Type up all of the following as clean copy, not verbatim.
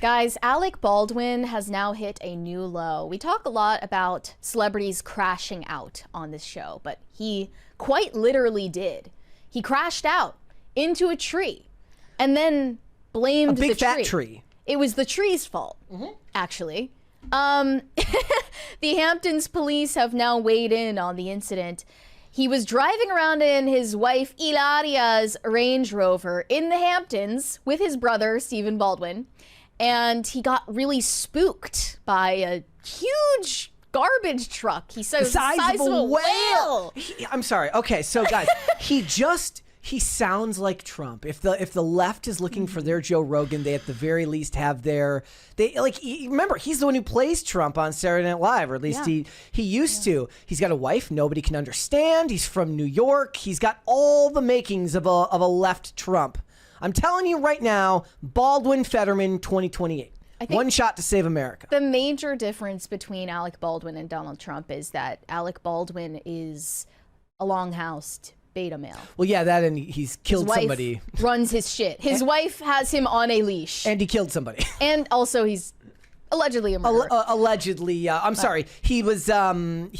Guys, Alec Baldwin has now hit a new low. We talk a lot about celebrities crashing out on this show, but he quite literally did. He crashed out into a tree and then blamed the tree. A big fat tree. It was the tree's fault, actually. The Hamptons police have now weighed in on the incident. He was driving around in his wife Ilaria's Range Rover in the Hamptons with his brother, Stephen Baldwin, and he got really spooked by a huge garbage truck. He said it was the size of a whale. I'm sorry. Okay, so guys, he sounds like Trump. If the left is looking for their Joe Rogan, they at the very least have remember, he's the one who plays Trump on Saturday Night Live, or at least he used to. He's got a wife nobody can understand. He's from New York. He's got all the makings of a left Trump. I'm telling you right now, Baldwin Fetterman 2028. One shot to save America. The major difference between Alec Baldwin and Donald Trump is that Alec Baldwin is a long-housed beta male. Well, yeah, that, and he's killed somebody. Runs his shit. His wife has him on a leash. And he killed somebody. And also he's allegedly a murderer. Allegedly, I'm sorry. He was not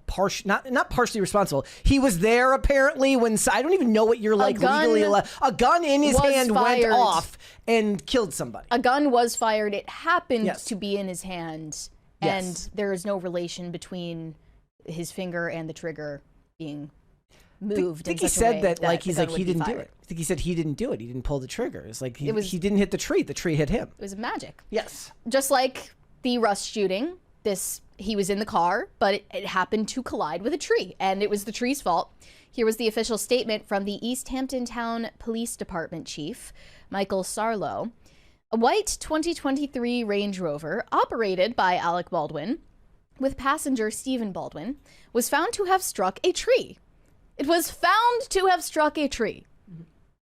partially responsible. He was there apparently when I don't even know what you're legally allowed. A gun in his hand went off and killed somebody. A gun was fired. It happened to be in his hand, and there is no relation between his finger and the trigger being moved. I think he said that he didn't do it. I think he said he didn't do it. He didn't pull the trigger. It's like he didn't hit the tree. The tree hit him. It was magic. Yes. Just like the Rust shooting, he was in the car, but it happened to collide with a tree, and it was the tree's fault. Here was the official statement from the East Hampton Town Police Department Chief, Michael Sarlo. A white 2023 Range Rover, operated by Alec Baldwin, with passenger Stephen Baldwin, was found to have struck a tree. It was found to have struck a tree.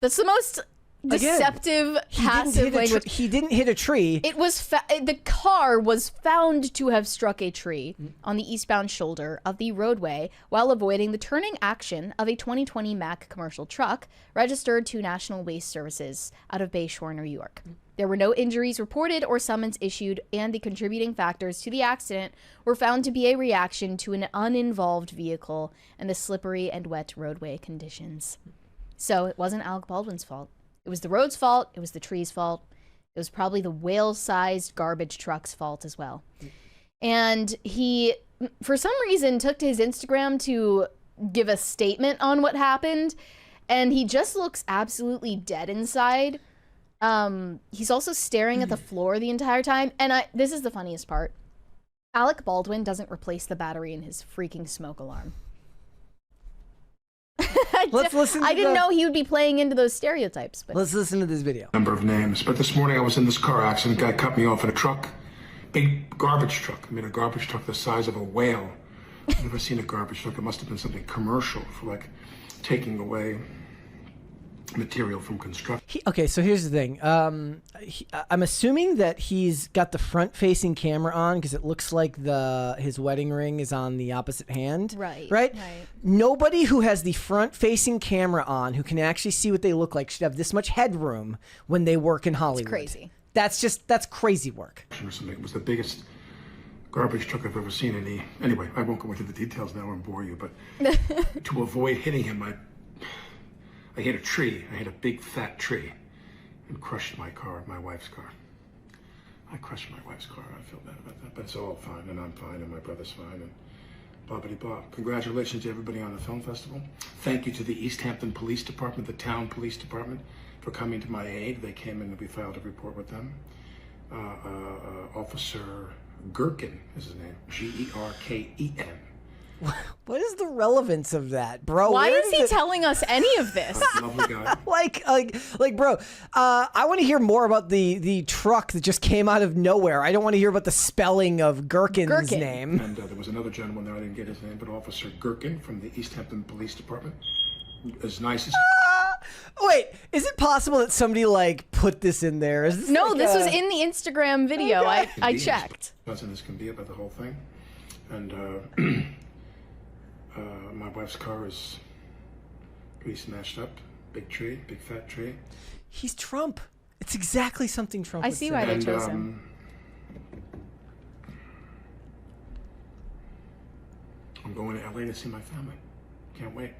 That's the most deceptive, passive language. He didn't hit a tree. It was the car was found to have struck a tree on the eastbound shoulder of the roadway while avoiding the turning action of a 2020 Mack commercial truck registered to National Waste Services out of Bayshore, New York. There were no injuries reported or summons issued, and the contributing factors to the accident were found to be a reaction to an uninvolved vehicle and the slippery and wet roadway conditions. So it wasn't Alec Baldwin's fault. It was the road's fault. It was the tree's fault. It was probably the whale-sized garbage truck's fault as well. And he, for some reason, took to his Instagram to give a statement on what happened, and he just looks absolutely dead inside. He's also staring at the floor the entire time. And this is the funniest part. Alec Baldwin doesn't replace the battery in his freaking smoke alarm. I didn't know he would be playing into those stereotypes. But let's listen to this video. Number of names. But this morning I was in this car accident. Guy cut me off in a truck. Big garbage truck. I mean, a garbage truck the size of a whale. I've never seen a garbage truck. It must have been something commercial for like taking away material from construction. Okay, so here's the thing. I'm assuming that he's got the front-facing camera on because it looks like his wedding ring is on the opposite hand. Right. Nobody who has the front-facing camera on, who can actually see what they look like, should have this much headroom when they work in Hollywood. It's crazy. That's crazy work. It was the biggest garbage truck I've ever seen. Anyway, I won't go into the details now and bore you, but to avoid hitting him, I hit a tree. I hit a big fat tree and crushed my car, my wife's car. I crushed my wife's car. I feel bad about that, but it's all fine, and I'm fine, and my brother's fine, and blah-blah-blah. Congratulations to everybody on the film festival. Thank you to the East Hampton Police Department, the town police department, for coming to my aid. They came in and we filed a report with them. Officer Gherkin is his name, Gerken. What is the relevance of that, bro? Why is he telling us any of this? Lovely guy. like, bro, I want to hear more about the truck that just came out of nowhere. I don't want to hear about the spelling of Gherkin's name. And there was another gentleman there, I didn't get his name, but Officer Gherkin from the East Hampton Police Department. As nice as... Wait, is it possible that somebody put this in there? Is this no, this was in the Instagram video. Okay. I checked. As pleasant as can be about the whole thing. And my wife's car is pretty smashed up. Big tree, big fat tree. He's Trump. It's exactly something Trump I would see say. why they And, chose him. I'm going to LA to see my family. Can't wait.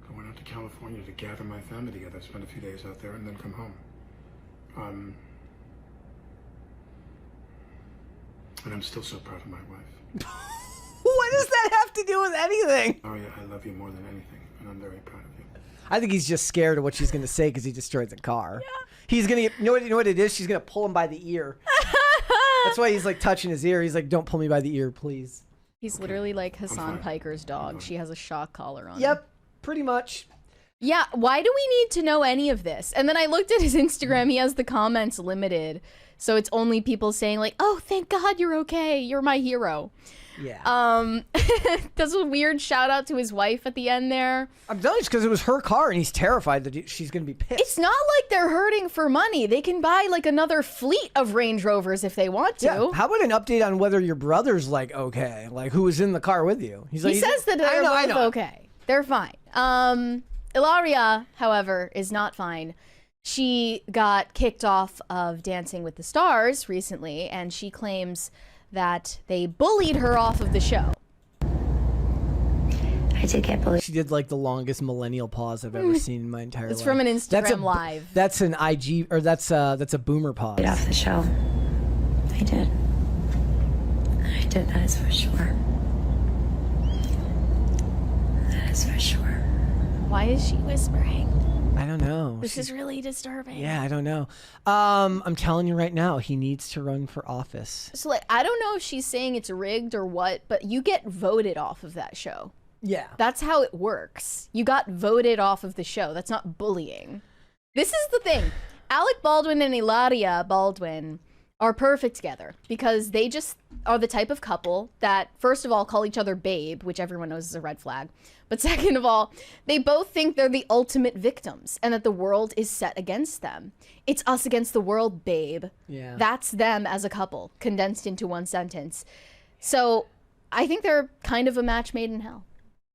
Going out to California to gather my family together, spend a few days out there, and then come home. And I'm still so proud of my wife. What does that have to do with anything? Aria, I love you more than anything, and I'm very proud of you. I think he's just scared of what she's going to say because he destroyed the car. Yeah. He's going to get, you know what it is? She's going to pull him by the ear. That's why he's like touching his ear. He's like, don't pull me by the ear, please. He's literally like Hassan fine. Piker's dog. She has a shock collar on. Yep, pretty much. Yeah, why do we need to know any of this? And then I looked at his Instagram. He has the comments limited. So it's only people saying like, oh, thank God you're okay. You're my hero. Yeah. That's a weird shout out to his wife at the end there. I'm telling you, it's because it was her car and he's terrified that she's going to be pissed. It's not like they're hurting for money. They can buy like another fleet of Range Rovers if they want to. Yeah. How about an update on whether your brother's like okay? Like who was in the car with you? He says that they're both okay. They're fine. Ilaria, however, is not fine. She got kicked off of Dancing with the Stars recently, and she claims that they bullied her off of the show. I did get bullied. She did like the longest millennial pause I've ever seen in my entire life. It's from an Instagram live. That's an IG, or that's a boomer pause. Off the show. I did. I did, that is for sure. That is for sure. Why is she whispering? I don't know. This is really disturbing. Yeah, I don't know. I'm telling you right now, he needs to run for office. So like, I don't know if she's saying it's rigged or what, but you get voted off of that show. Yeah. That's how it works. You got voted off of the show. That's not bullying. This is the thing. Alec Baldwin and Hilaria Baldwin are perfect together because they just are the type of couple that, first of all, call each other babe, which everyone knows is a red flag. But second of all, they both think they're the ultimate victims and that the world is set against them. It's us against the world, babe. Yeah. That's them as a couple, condensed into one sentence. So I think they're kind of a match made in hell.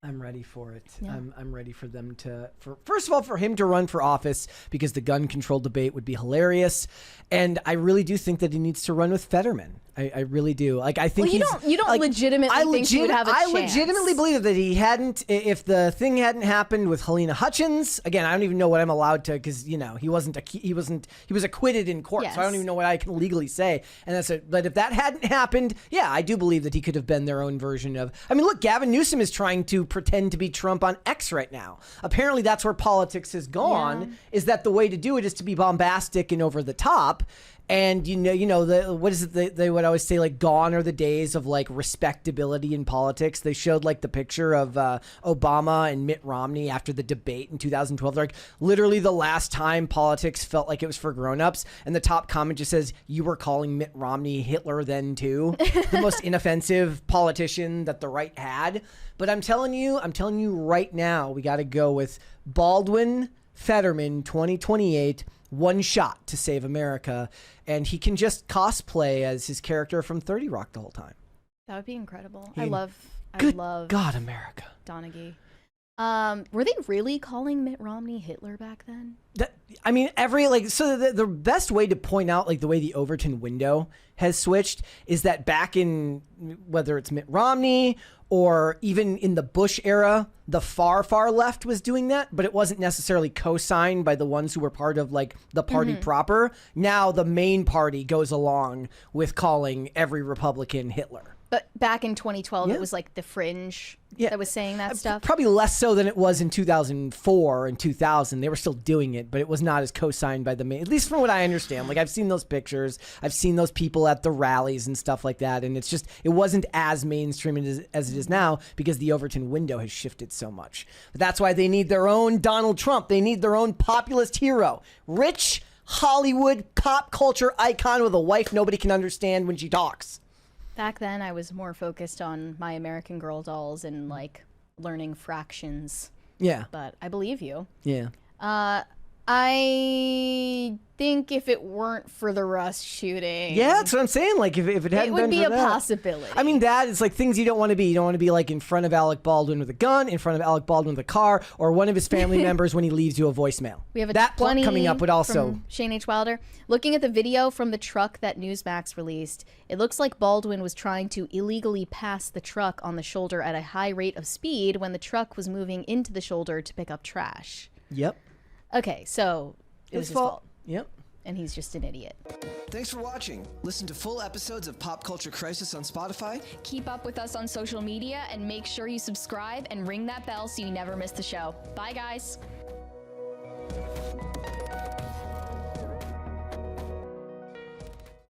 I'm ready for it. Yeah. I'm ready for them to, first of all, for him to run for office because the gun control debate would be hilarious. And I really do think that he needs to run with Fetterman. I really do. Like, I think you don't like, legitimately think he would have a chance. I legitimately believe that he hadn't, if the thing hadn't happened with Helena Hutchins, again, I don't even know what I'm allowed to, because, you know, he was acquitted in court. Yes. So I don't even know what I can legally say. And that's it. But if that hadn't happened, yeah, I do believe that he could have been their own version of, I mean, look, Gavin Newsom is trying to pretend to be Trump on X right now. Apparently that's where politics has gone, is that the way to do it is to be bombastic and over the top. And what is it? They would always say, like, gone are the days of like respectability in politics. They showed like the picture of Obama and Mitt Romney after the debate in 2012. They're like, literally the last time politics felt like it was for grown-ups. And the top comment just says, "You were calling Mitt Romney Hitler then too." The most inoffensive politician that the right had. But I'm telling you right now, we got to go with Baldwin, Fetterman, 2028. One shot to save America, and he can just cosplay as his character from 30 Rock the whole time. That would be incredible. I love God, America. Donaghy. Were they really calling Mitt Romney Hitler back then? The best way to point out like the way the Overton window has switched is that back in, whether it's Mitt Romney or even in the Bush era, the far left was doing that, but it wasn't necessarily co-signed by the ones who were part of like the party proper. Now the main party goes along with calling every Republican Hitler. But back in 2012, it was like the fringe that was saying that stuff. Probably less so than it was in 2004 and 2000. They were still doing it, but it was not as co-signed by the main, at least from what I understand. Like, I've seen those pictures. I've seen those people at the rallies and stuff like that. And it wasn't as mainstream as it is now because the Overton window has shifted so much. But that's why they need their own Donald Trump. They need their own populist hero. Rich Hollywood pop culture icon with a wife nobody can understand when she talks. Back then, I was more focused on My American Girl dolls and like learning fractions. Yeah. But I believe you. Yeah. I think if it weren't for the Rust shooting, Yeah, that's what I'm saying. Like if it hadn't it would been be for a that. possibility. I mean, that is like things you don't want to be. You don't want to be like in front of Alec Baldwin with a gun, in front of Alec Baldwin with a car, or one of his family members when he leaves you a voicemail. We have a that 20 coming up would also. from Shane H. Wilder. Looking at the video from the truck that Newsmax released, it looks like Baldwin was trying to illegally pass the truck on the shoulder at a high rate of speed when the truck was moving into the shoulder to pick up trash. Yep. Okay, so it was his fault. Yep. And he's just an idiot. Thanks for watching. Listen to full episodes of Pop Culture Crisis on Spotify. Keep up with us on social media and make sure you subscribe and ring that bell so you never miss the show. Bye, guys.